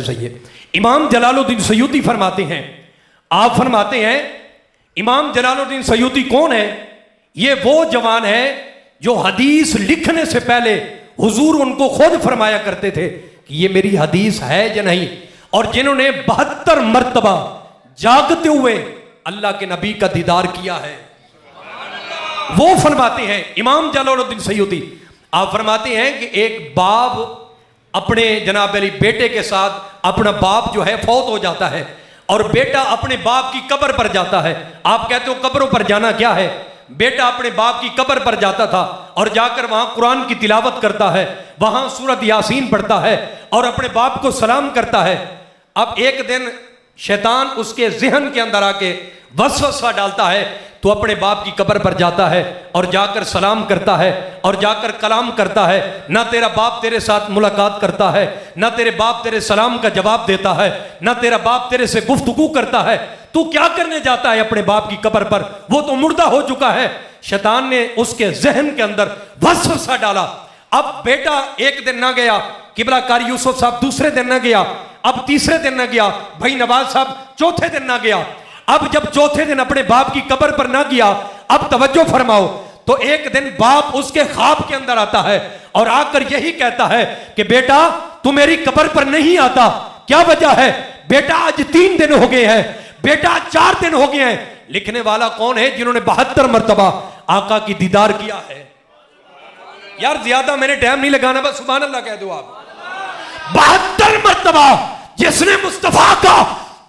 صحیح ہے. امام جلال الدین سیوطی فرماتے ہیں، آپ فرماتے ہیں امام جلال الدین سیوطی کون ہے؟ یہ وہ جوان ہے جو حدیث لکھنے سے پہلے حضور ان کو خود فرمایا کرتے تھے کہ یہ میری حدیث ہے یا نہیں، اور جنہوں نے 72 مرتبہ جاگتے ہوئے اللہ کے نبی کا دیدار کیا ہے. وہ فرماتے ہیں امام جلال الدین سیوطی، آپ فرماتے ہیں کہ ایک باپ اپنے جناب علی بیٹے کے ساتھ، اپنا باپ جو ہے فوت ہو جاتا ہے اور بیٹا اپنے باپ کی قبر پر جاتا ہے. آپ کہتے ہو قبروں پر جانا کیا ہے؟ بیٹا اپنے باپ کی قبر پر جاتا تھا اور جا کر وہاں قرآن کی تلاوت کرتا ہے، وہاں سورۃ یاسین پڑھتا ہے اور اپنے باپ کو سلام کرتا ہے. اب ایک دن شیطان اس کے ذہن کے اندر آ کے وسوسہ ڈالتا ہے، تو اپنے باپ کی قبر پر جاتا ہے اور جا کر سلام کرتا ہے اور جا کر کلام کرتا ہے. نہ تیرا باپ تیرے ساتھ ملاقات کرتا ہے، نہ تیرے باپ تیرے سلام کا جواب دیتا ہے، نہ تیرا باپ تیرے سے گفتگو کرتا ہے. تو کیا کرنے جاتا ہے اپنے باپ کی قبر پر؟ وہ تو مردہ ہو چکا ہے. شیطان نے اس کے ذہن کے اندر وسوسہ ڈالا. اب بیٹا ایک دن نہ گیا، قبلہ کاری یوسف صاحب دوسرے دن نہ گیا، اب تیسرے دن نہ گیا، بھائی نواز صاحب چوتھے دن نہ گیا. اب جب چوتھے دن اپنے باپ کی قبر پر نہ گیا، اب توجہ فرماؤ، تو ایک دن باپ اس کے خواب کے اندر آتا ہے اور آ کر یہی کہتا ہے کہ بیٹا تو میری قبر پر نہیں آتا، کیا وجہ ہے؟ بیٹا آج 3 دن ہو گئے ہیں، بیٹا 4 دن ہو گئے ہیں. لکھنے والا کون ہے؟ جنہوں نے 72 مرتبہ آقا کی دیدار کیا ہے. یار زیادہ میں نے ٹائم نہیں لگانا، بس سبحان اللہ کہہ دو آپ. 72 مرتبہ جس نے مصطفیٰ کا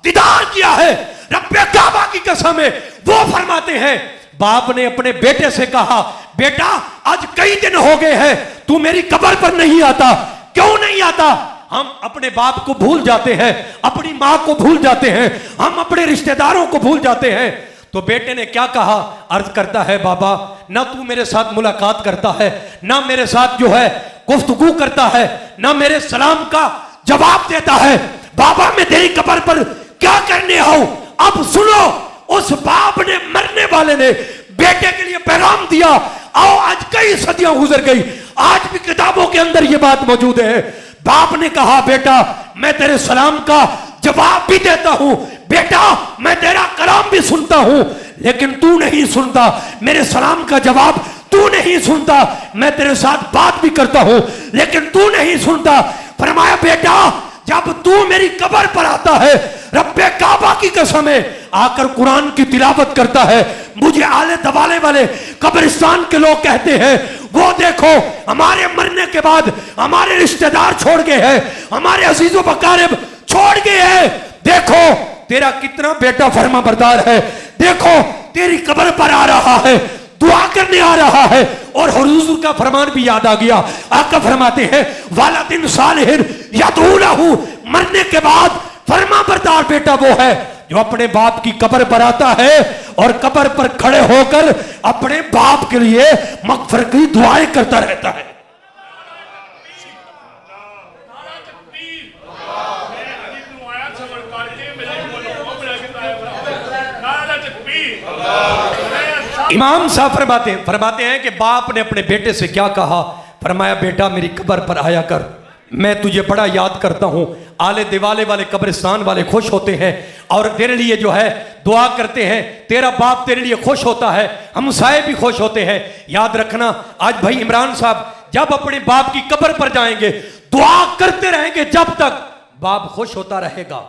دیدار کیا ہے، رب کعبہ کی قسم ہے، وہ فرماتے ہیں باپ نے اپنے بیٹے سے کہا بیٹا آج کئی دن ہو گئے ہیں تو میری قبر پر نہیں آتا، کیوں نہیں آتا؟ ہم اپنے باپ کو بھول جاتے ہیں، اپنی ماں کو بھول جاتے ہیں، ہم اپنے رشتہ داروں کو بھول جاتے ہیں. تو بیٹے نے کیا کہا؟ عرض کرتا ہے بابا نہ تو میرے ساتھ ملاقات کرتا ہے، نہ میرے ساتھ جو ہے گفتگو کرتا ہے، نہ میرے سلام کا جواب دیتا ہے. بابا میں تیری قبر پر کیا کرنے آؤں؟ اب سنو، اس باپ نے، مرنے والے نے بیٹے کے لیے پیغام دیا. آؤ آج کئی صدیاں گزر گئی، آج بھی کتابوں کے اندر یہ بات موجود ہے. باپ نے کہا بیٹا میں تیرے سلام کا جواب بھی دیتا ہوں، بیٹا میں تیرا کلام بھی سنتا ہوں، لیکن تو نہیں سنتا، میرے سلام کا جواب تو نہیں سنتا. میں تیرے ساتھ بات بھی کرتا ہوں لیکن تو نہیں سنتا. فرمایا بیٹا جب تو میری قبر پر آتا ہے، رب کعبہ کی قسم ہے، آ کر قرآن کی تلاوت کرتا ہے، مجھے آلے دوالے والے قبرستان کے لوگ کہتے ہیں وہ دیکھو ہمارے مرنے کے بعد ہمارے رشتہ دار چھوڑ گئے ہیں، ہمارے عزیز و اقارب چھوڑ گئے ہیں، دیکھو تیرا کتنا بیٹا فرما بردار ہے، دیکھو تیری قبر پر آ رہا ہے، دعا کرنے آ رہا ہے. اور حضور کا فرمان بھی یاد آ گیا. آقا فرماتے ہیں والدین صالح یدعو لہ، مرنے کے بعد فرما بردار بیٹا وہ ہے جو اپنے باپ کی قبر پر آتا ہے اور قبر پر کھڑے ہو کر اپنے باپ کے لیے مغفرت کی دعائیں کرتا رہتا ہے. امام صاحب فرماتے ہیں کہ باپ نے اپنے بیٹے سے کیا کہا؟ فرمایا بیٹا میری قبر پر آیا کر، میں تجھے بڑا یاد کرتا ہوں. آلے دیوالے والے قبرستان والے خوش ہوتے ہیں اور تیرے لیے جو ہے دعا کرتے ہیں، تیرا باپ تیرے لیے خوش ہوتا ہے، ہمسائے بھی خوش ہوتے ہیں. یاد رکھنا آج بھائی عمران صاحب جب اپنے باپ کی قبر پر جائیں گے دعا کرتے رہیں گے جب تک باپ خوش ہوتا رہے گا،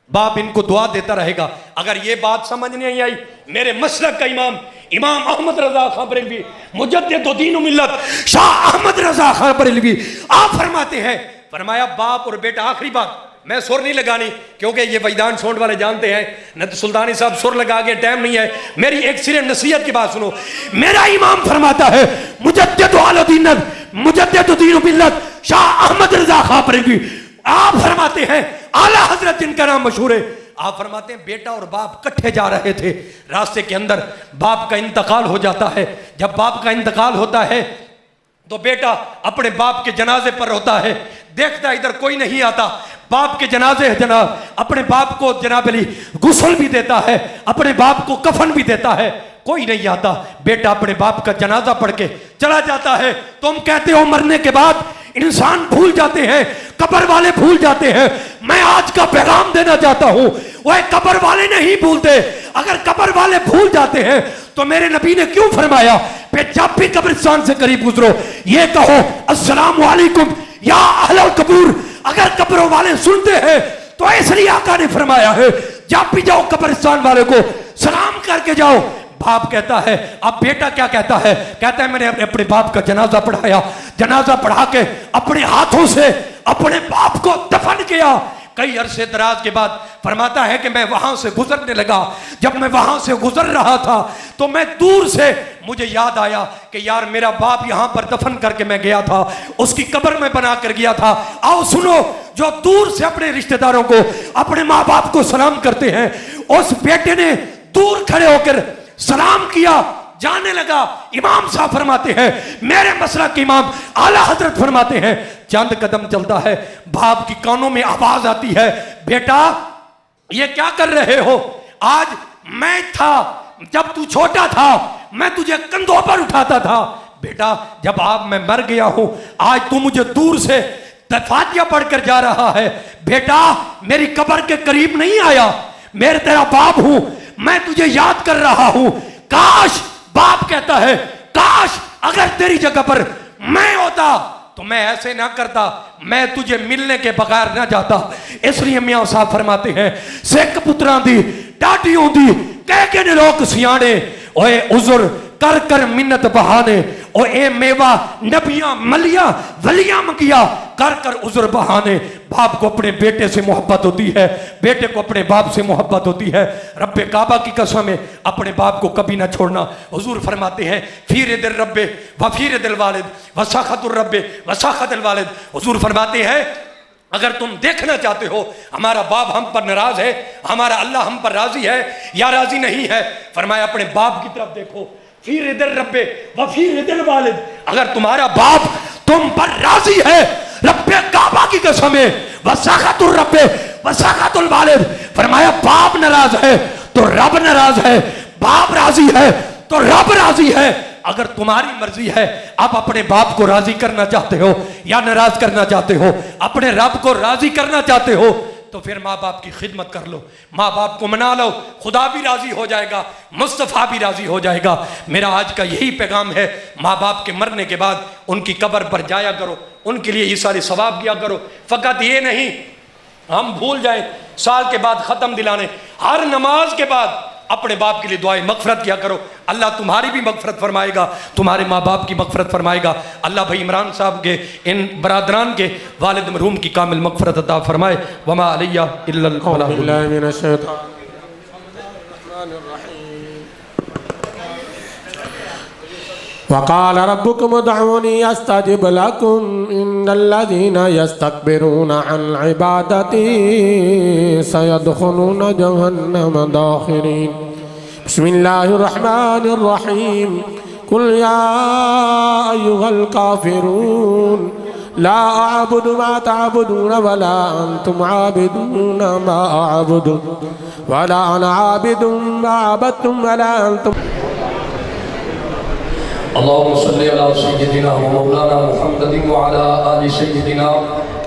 باپ ان کو دعا دیتا رہے گا. اگر یہ بات سمجھ نہیں آئی، میرے مسلک کا امام احمد رضا خان بریلوی مجدد دین و ملت شاہ احمد رضا خان بریلوی آپ فرماتے ہیں، فرمایا باپ اور بیٹا، آخری بات میں سر نہیں لگانی کیونکہ یہ وجدان سونڈ والے جانتے ہیں، نہ تو سلطانی صاحب سر لگا کے ٹائم نہیں ہے. میری ایک صرف نصیحت کی بات سنو. میرا امام فرماتا ہے مجدد دین و ملت شاہ احمد رضا خان بریلوی آپ فرماتے ہیں، اعلیٰ حضرت جن کا نام مشہور ہے، آپ فرماتے ہیں بیٹا اور باپ کٹھے جا رہے تھے، راستے کے اندر باپ کا انتقال ہو جاتا ہے. جب باپ کا انتقال ہوتا ہے تو بیٹا اپنے باپ کے جنازے پر ہوتا ہے، دیکھتا ادھر کوئی نہیں آتا، باپ کے جنازے جناب اپنے باپ کو جناب علی غسل بھی دیتا ہے، اپنے باپ کو کفن بھی دیتا ہے، کوئی نہیں آتا. بیٹا اپنے باپ کا جنازہ پڑھ کے چلا جاتا ہے. تم کہتے ہو مرنے کے بعد انسان بھول جاتے ہیں، قبر والے بھول جاتے ہیں۔ میں آج کا پیغام دینا چاہتا ہوں، وہ قبر والے نہیں بھولتے۔ اگر قبر والے بھول جاتے ہیں تو میرے نبی نے کیوں فرمایا کہ جب بھی قبرستان سے قریب گزرو یہ کہو السلام علیکم یا اہل القبور۔ اگر قبروں والے سنتے ہیں تو اس لیے آقا نے فرمایا ہے جب بھی جاؤ قبرستان والے کو سلام کر کے جاؤ۔ باپ کہتا ہے، اب بیٹا کیا کہتا ہے؟ کہتا ہے میں نے اپنے باپ کا جنازہ پڑھایا، جنازہ پڑھا کے اپنے ہاتھوں سے اپنے باپ کو دفن کیا۔ کئی عرصے دراز کے بعد فرماتا ہے کہ میں وہاں سے گزرنے لگا، جب میں وہاں سے گزر رہا تھا تو میں دور سے مجھے یاد آیا کہ یار میرا باپ یہاں پر دفن کر کے میں گیا تھا، اس کی قبر میں بنا کر گیا تھا۔ آؤ سنو، جو دور سے اپنے رشتہ داروں کو، اپنے ماں باپ کو سلام کرتے ہیں، اس بیٹے نے دور کھڑے ہو کر سلام کیا، جانے لگا۔ امام صاحب فرماتے ہیں، میرے مسلک کے امام اعلیٰ حضرت فرماتے ہیں، چند قدم چلتا ہے، باپ کی کانوں میں آواز آتی ہے، بیٹا یہ کیا کر رہے ہو؟ آج میں تھا، جب تو چھوٹا تھا میں تجھے کندھوں پر اٹھاتا تھا، بیٹا جب آپ میں مر گیا ہوں آج تو مجھے دور سے فاتحہ پڑھ کر جا رہا ہے۔ بیٹا میری قبر کے قریب نہیں آیا، میں تیرا باپ ہوں، میں تجھے یاد کر رہا ہوں۔ کاش، باپ کہتا ہے کاش اگر تیری جگہ پر میں ہوتا تو میں ایسے نہ کرتا، میں تجھے ملنے کے بغیر نہ جاتا۔ اس لیے میاں صاحب فرماتے ہیں، سکھ پتران دی ڈاٹی ہوندی کہہ کے نے لوگ سیانے، اوے عذر کر کر منت بہانے، او اے میوہ نبیاں ملیاں ولیاں مکیا کر کر عذر بہانے۔ باپ کو اپنے بیٹے سے محبت ہوتی ہے، بیٹے کو اپنے باپ سے محبت ہوتی ہے۔ رب کعبہ کی قسم ہے اپنے باپ کو کبھی نہ چھوڑنا۔ حضور فرماتے ہیں فیر دل رب و فیر دل والد و سخط الرب و سخط الوالد۔ حضور فرماتے ہیں اگر تم دیکھنا چاہتے ہو ہمارا باپ ہم پر ناراض ہے، ہمارا اللہ ہم پر راضی ہے یا راضی نہیں ہے، فرمایا اپنے باپ کی طرف دیکھو، فیر دل رب و فیر دل والد۔ اگر تمہارا باپ تم پر راضی ہے، رب کعبہ کی قسم ہے، وسخط الرب وسخط الوالد، فرمایا باپ ناراض ہے تو رب ناراض ہے، باپ راضی ہے تو رب راضی ہے۔ اگر تمہاری مرضی ہے آپ اپنے باپ کو راضی کرنا چاہتے ہو یا ناراض کرنا چاہتے ہو، اپنے رب کو راضی کرنا چاہتے ہو تو پھر ماں باپ کی خدمت کر لو، ماں باپ کو منا لو، خدا بھی راضی ہو جائے گا، مصطفیٰ بھی راضی ہو جائے گا۔ میرا آج کا یہی پیغام ہے، ماں باپ کے مرنے کے بعد ان کی قبر پر جایا کرو، ان کے لیے یہ سارے ثواب کیا کرو۔ فقط یہ نہیں ہم بھول جائیں سال کے بعد ختم دلانے، ہر نماز کے بعد اپنے باپ کے لیے دعائیں مغفرت کیا کرو، اللہ تمہاری بھی مغفرت فرمائے گا، تمہارے ماں باپ کی مغفرت فرمائے گا۔ اللہ بھائی عمران صاحب کے ان برادران کے والد مرحوم کی کامل مغفرت عطا فرمائے۔ وما علیہ الا البلاغ۔ وقال ربكم ادعوني استجب لكم ان الذين يستكبرون عن عبادتي سيدخلون جهنم داخرين۔ بسم الله الرحمن الرحيم قل يا ايها الكافرون لا اعبد ما تعبدون ولا انتم عابدون ما اعبد ولا انا عابد ما عبدتم ولا انتم۔ اللهم صل على سيدنا ومولانا محمد وعلى آل سيدنا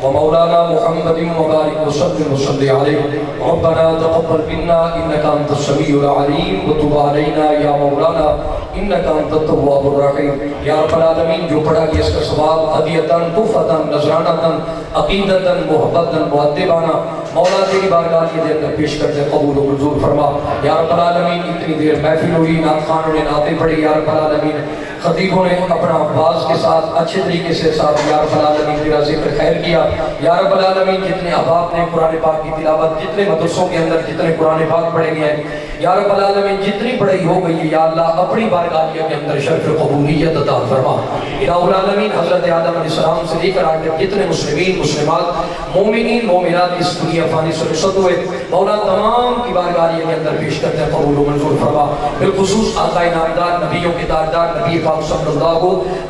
ومولانا محمد وبارك وسلم وصل عليه۔ ربنا تقبل منا انك انت السميع العليم وتب علينا يا مولانا انك انت التواب الرحيم۔ یا رب العالمین جو پڑھا گیا اس کا ثواب ہدیتاً تحفۃً نذرانۃً عقیدتاً محبتاً مؤدبانہ مولا تیری بارگاہ کے اندر پیش کرتے قبول و منظور فرما۔ یا رب العالمین اتنی دیر محفل ہوئی، نعت خوانوں نے نعتیں پڑھی، یا رب العالمین خطیبوں نے اپنا باز کے ساتھ اچھے طریقے سے ساتھ یا رب العالمین تیرا ذکر خیر کیا۔ یا رب العالمین جتنے احباب نے قرآن پاک کی تلاوت، جتنے مدرسوں کے اندر جتنے قرآن پاک پڑھے گئے ہیں، یا رب العالمین جتنی پڑھائی ہو گئی ہے یا اللہ اپنی بارگاہ کے اندر شرف قبولیت عطا فرما۔ الہ العالمین حضرت آدم علیہ السلام سے لے کر آگے جتنے مسلمین مسلمات مومنین مومنات اس دنیا فانی سے رخصت ہوئے، مولا تمام کی بارگاہ کے اندر پیش کرتے ہیں قبول و منظور فرما۔ بالخصوص آقا نامدار نبیوں کے تاجدار نبی پاک صلی اللہ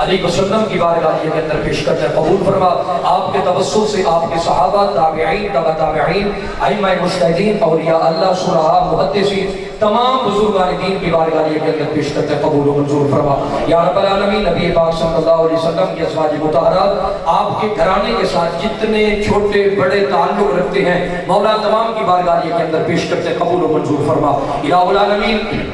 علیہ وسلم کی بارگاہ کے اندر پیش کرتے ہیں قبول فرما۔ آپ کے توسل سے آپ کے صحابہ تابعین تبع تابعین ائمہ مجتہدین اولیاء اللہ صلحاء محدثین تمام بزرگان دین کی بارگاہ کے اندر پیش کرتے ہیں، قبول و منظور فرما یا رب العالمین۔ نبی پاک صلی اللہ علیہ وسلم کی ازواج مطہرات آپ کے گھرانے کے ساتھ جتنے چھوٹے بڑے تعلق رکھتے ہیں مولا تمام کی بارگاہ کے اندر پیش کرتے ہیں، قبول و منظور فرما الہ العالمین۔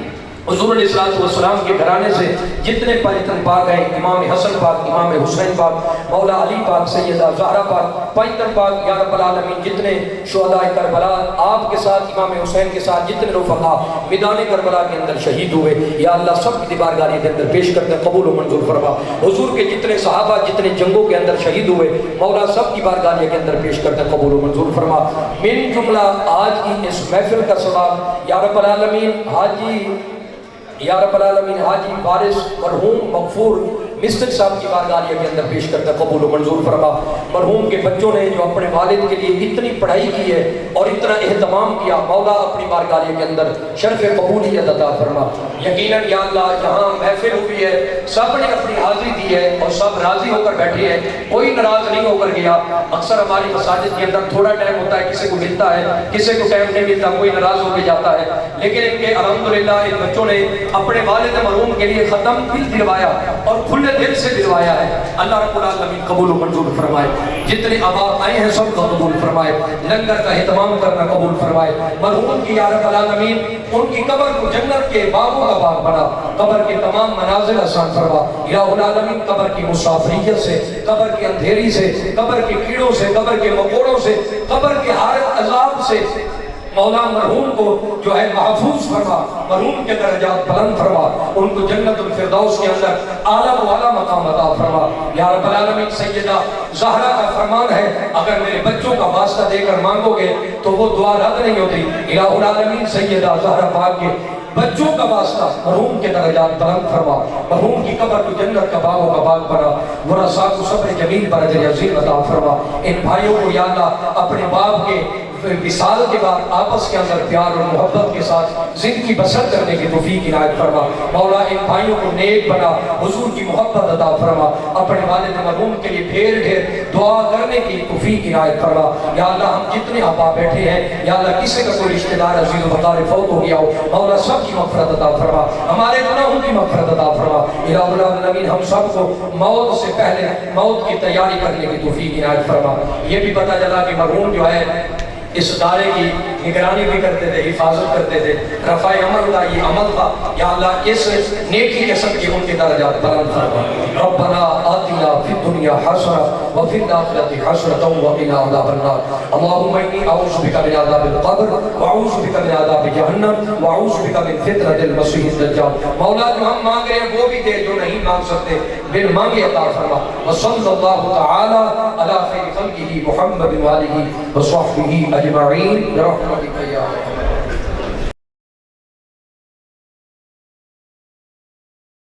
حضور علیہ السلام کے گھرانے سے جتنے پنجتن پاک ہیں، امام حسن پاک، امام حسین پاک، مولا علی پاک، سیدہ زہرا پاک، پنجتن پاک یا رب العالمین، جتنے شہداء کربلا آپ کے ساتھ، امام حسین کے ساتھ جتنے رفقا میدان کربلا کے اندر شہید ہوئے یا اللہ سب کی بارگاہ کے اندر پیش کرتے ہیں، قبول و منظور فرما۔ حضور کے جتنے صحابہ جتنے جنگوں کے اندر شہید ہوئے مولا سب کی بارگاہ کے اندر پیش کرتے ہیں، قبول و منظور فرما۔ من جملہ آج کی اس محفل کا سوال یا رب العالمین حاجی وارث مرحوم مغفور مستر صاحب کی بارگاہ کے اندر پیش کرتا ہے، قبول و منظور فرما۔ مرحوم کے بچوں نے جو اپنے والد کے لیے اتنی پڑھائی کی ہے اور اتنا اہتمام کیا، مولا اپنی بارگاہ کے اندر شرف قبولیت عطا فرما۔ یقیناً یا اللہ جہاں محفل ہوئی ہے سب نے اپنی حاضری دی ہے اور سب راضی ہو کر بیٹھے ہیں، کوئی ناراض نہیں ہو کر گیا۔ اکثر ہماری مساجد کے اندر تھوڑا ٹائم ہوتا ہے، کسی کو ملتا ہے کسی کو ٹائم نہیں ملتا، کوئی ناراض ہو کے جاتا ہے، لیکن ان کے الحمدللہ ان بچوں نے اپنے والد مرحوم کے لیے ختم دل دلوایا اور کھلے دل سے دلوایا ہے۔ اللہ رب العالمین قبول و منظور فرمائے۔ جتنے آباد آئے ہیں سب کو قبول فرمائے، لنگر کا اہتمام کرنا قبول فرمائے۔ مرحوم کی یا رب العالمین ان کی قبر کو جنت کے باغوں کا باغ بنا، قبر کے تمام منازل آسان فرما۔ یا العالمین قبر کی مسافریت سے، قبر کی اندھیری سے، قبر کے کیڑوں سے، قبر کے مکوڑوں سے، قبر کے ہر عذاب سے مولا مرحوم کو جو ہے محفوظ فرما، مرحوم کے درجات بلند فرما، ان کو جنت الفردوس کے اندر اعلیٰ و اعلیٰ مقام عطا فرما۔ یا رب العالمین سیدہ زہرا کا فرمان ہے اگر میرے بچوں کا واسطہ دے کر مانگو گے تو وہ دعا رد نہیں ہوتی۔ الہ العالمین سیدہ زہرا پاک کے بچوں کا واسطہ مرحوم کے درجات بلند فرما، مرحوم کی قبر کو جنت کا باغوں کا باغ بنا، ورثاء کو صبر جمیل پر اجر عظیم عطا فرما۔ ان بھائیوں کو یا اللہ اپنے باپ کے وصال کے بعد آپس کے اندر پیار اور محبت کے ساتھ زندگی بسر کرنے کی توفیق عنایت فرما۔ مولا ان بھائیوں کو نیک بنا، حضور کی محبت عطا فرما، اپنے والد مرحوم کے لیے ڈھیر ڈھیر دعا کرنے کی توفیق عنایت فرما۔ یا اللہ ہم جتنے آبا بیٹھے ہیں یا اللہ کسی کا کوئی رشتہ دار عزیز و بقار فوت ہو گیا ہو، مولا سب کی مغفرت عطا فرما، ہمارے گناہوں کی مغفرت عطا فرما۔ الہ العالمین ہم سب کو موت سے پہلے موت کی تیاری کرنے کی توفیق عنایت فرما۔ یہ بھی پتہ چلا کہ مرحوم جو ہے اس دارے کی نگرانی بھی کرتے تھے، حفاظت کرتے تھے، رفع عمل کا یہ عمل تھا۔ یا اللہ اس نیکی کے سب کی ان کے درجات بلند فرما۔ ربنا آتنا فی الدنیا حسنہ وفی الآخرۃ حسنۃ وقنا عذاب النار۔ اللہم انی اعوذ بک من عذاب القبر واعوذ بک من عذاب جہنم واعوذ بک من فتنۃ المسیح الدجال۔ مولا جو ہم مانگ رہے ہیں وہ بھی دے، جو نہیں مانگ سکتے بن مانگے عطا فرما۔ وصلی اللہ تعالی علی خیر خلقہ محمد وآلہ وصحبہ اجمعین برحمتک یا